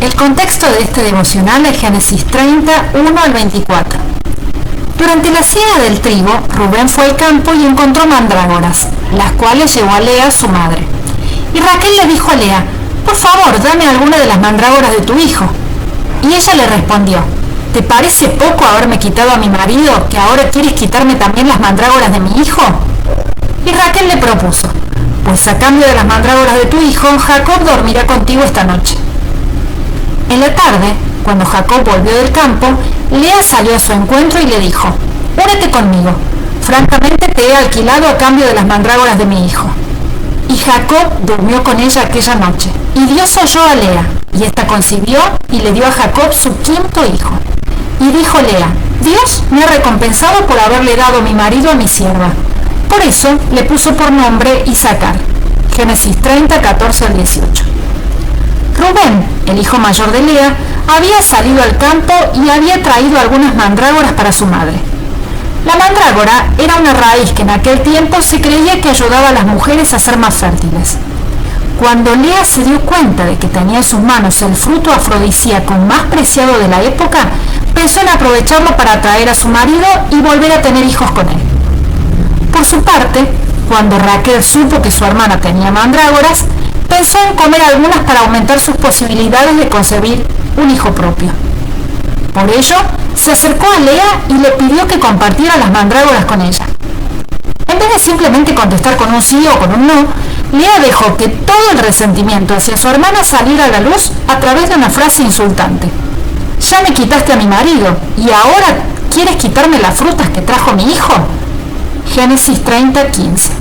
El contexto de este devocional es Génesis 30, 1 al 24. Durante la siega del trigo, Rubén fue al campo y encontró mandrágoras, las cuales llevó a Lea, su madre. Y Raquel le dijo a Lea: «Por favor, dame alguna de las mandrágoras de tu hijo». Y ella le respondió: «¿Te parece poco haberme quitado a mi marido, que ahora quieres quitarme también las mandrágoras de mi hijo?». Y Raquel le propuso: «Pues a cambio de las mandrágoras de tu hijo, Jacob dormirá contigo esta noche». En la tarde, cuando Jacob volvió del campo, Lea salió a su encuentro y le dijo: «Únete conmigo. Francamente te he alquilado a cambio de las mandrágoras de mi hijo». Y Jacob durmió con ella aquella noche. Y Dios oyó a Lea, y ésta concibió y le dio a Jacob su quinto hijo. Y dijo Lea: «Dios me ha recompensado por haberle dado mi marido a mi sierva». Por eso le puso por nombre Isacar. Génesis 30, 14 al 18. Rubén, el hijo mayor de Lea, había salido al campo y había traído algunas mandrágoras para su madre. La mandrágora era una raíz que en aquel tiempo se creía que ayudaba a las mujeres a ser más fértiles. Cuando Lea se dio cuenta de que tenía en sus manos el fruto afrodisíaco más preciado de la época, pensó en aprovecharlo para atraer a su marido y volver a tener hijos con él. Por su parte, cuando Raquel supo que su hermana tenía mandrágoras, pensó en comer algunas para aumentar sus posibilidades de concebir un hijo propio. Por ello, se acercó a Lea y le pidió que compartiera las mandrágoras con ella. En vez de simplemente contestar con un sí o con un no, Lea dejó que todo el resentimiento hacia su hermana saliera a la luz a través de una frase insultante: «Ya me quitaste a mi marido, ¿y ahora quieres quitarme las frutas que trajo mi hijo?». Génesis 30, 15.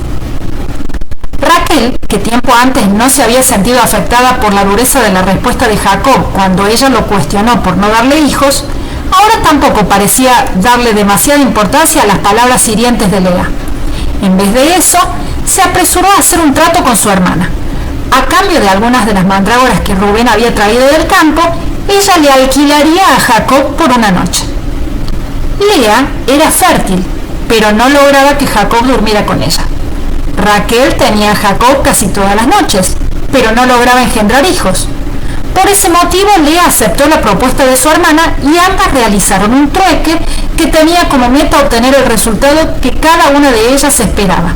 Raquel, que tiempo antes no se había sentido afectada por la dureza de la respuesta de Jacob cuando ella lo cuestionó por no darle hijos, ahora tampoco parecía darle demasiada importancia a las palabras hirientes de Lea. En vez de eso, se apresuró a hacer un trato con su hermana. A cambio de algunas de las mandrágoras que Rubén había traído del campo, ella le alquilaría a Jacob por una noche. Lea era fértil, pero no lograba que Jacob durmiera con ella. Raquel tenía a Jacob casi todas las noches, pero no lograba engendrar hijos. Por ese motivo, Lea aceptó la propuesta de su hermana y ambas realizaron un trueque que tenía como meta obtener el resultado que cada una de ellas esperaba.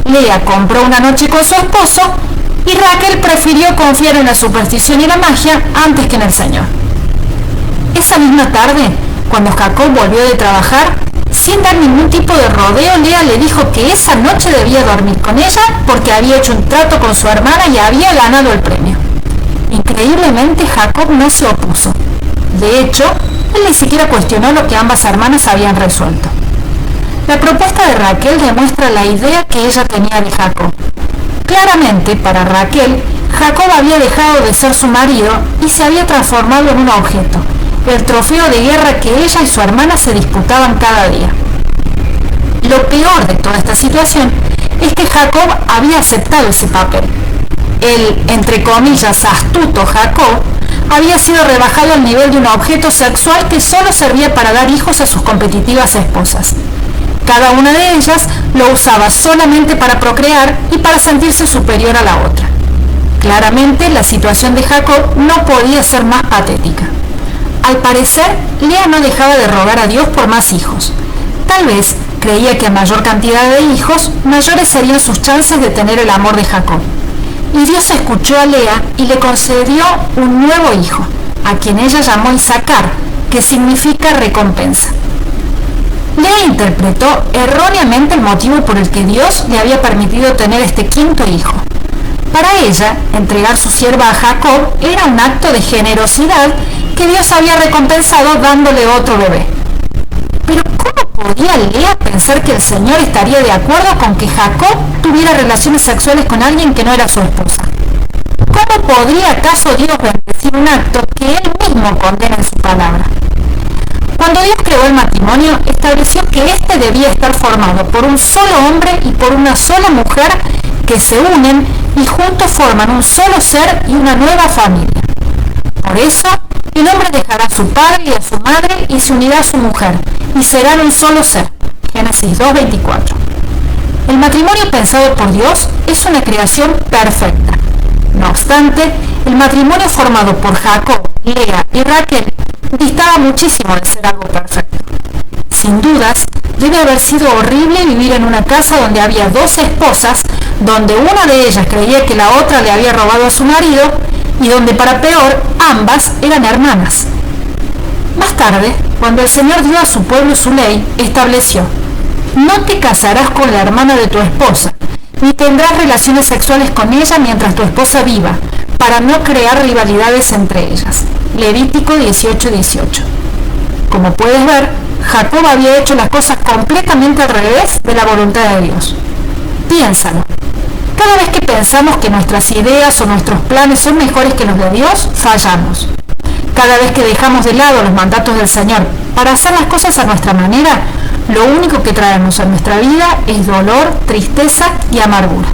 Lea compró una noche con su esposo y Raquel prefirió confiar en la superstición y la magia antes que en el Señor. Esa misma tarde, cuando Jacob volvió de trabajar, sin dar ningún tipo de rodeo, Lea le dijo que esa noche debía dormir con ella porque había hecho un trato con su hermana y había ganado el premio. Increíblemente, Jacob no se opuso. De hecho, él ni siquiera cuestionó lo que ambas hermanas habían resuelto. La propuesta de Raquel demuestra la idea que ella tenía de Jacob. Claramente, para Raquel, Jacob había dejado de ser su marido y se había transformado en un objeto, el trofeo de guerra que ella y su hermana se disputaban cada día. Lo peor de toda esta situación es que Jacob había aceptado ese papel. El, entre comillas, astuto Jacob había sido rebajado al nivel de un objeto sexual que solo servía para dar hijos a sus competitivas esposas. Cada una de ellas lo usaba solamente para procrear y para sentirse superior a la otra. Claramente, la situación de Jacob no podía ser más patética. Al parecer, Lea no dejaba de rogar a Dios por más hijos. Tal vez creía que a mayor cantidad de hijos, mayores serían sus chances de tener el amor de Jacob. Y Dios escuchó a Lea y le concedió un nuevo hijo, a quien ella llamó Isacar, que significa recompensa. Lea interpretó erróneamente el motivo por el que Dios le había permitido tener este quinto hijo. Para ella, entregar su sierva a Jacob era un acto de generosidad que Dios había recompensado dándole otro bebé. Pero ¿cómo podía Lea pensar que el Señor estaría de acuerdo con que Jacob tuviera relaciones sexuales con alguien que no era su esposa? ¿Cómo podría acaso Dios bendecir un acto que Él mismo condena en su palabra? Cuando Dios creó el matrimonio, estableció que éste debía estar formado por un solo hombre y por una sola mujer que se unen y juntos forman un solo ser y una nueva familia. Por eso, el hombre dejará a su padre y a su madre y se unirá a su mujer, y serán un solo ser. Génesis 2:24. El matrimonio pensado por Dios es una creación perfecta. No obstante, El matrimonio formado por Jacob, Lea y Raquel distaba muchísimo de ser algo perfecto. Sin dudas, debe haber sido horrible vivir en una casa donde había dos esposas, donde una de ellas creía que la otra le había robado a su marido y donde, para peor, ambas eran hermanas. Más tarde, cuando el Señor dio a su pueblo su ley, estableció: no te casarás con la hermana de tu esposa, ni tendrás relaciones sexuales con ella mientras tu esposa viva, para no crear rivalidades entre ellas. Levítico 18:18. Como puedes ver, Jacob había hecho las cosas completamente al revés de la voluntad de Dios. Piénsalo. Cada vez que pensamos que nuestras ideas o nuestros planes son mejores que los de Dios, fallamos. Cada vez que dejamos de lado los mandatos del Señor para hacer las cosas a nuestra manera, lo único que traemos a nuestra vida es dolor, tristeza y amargura.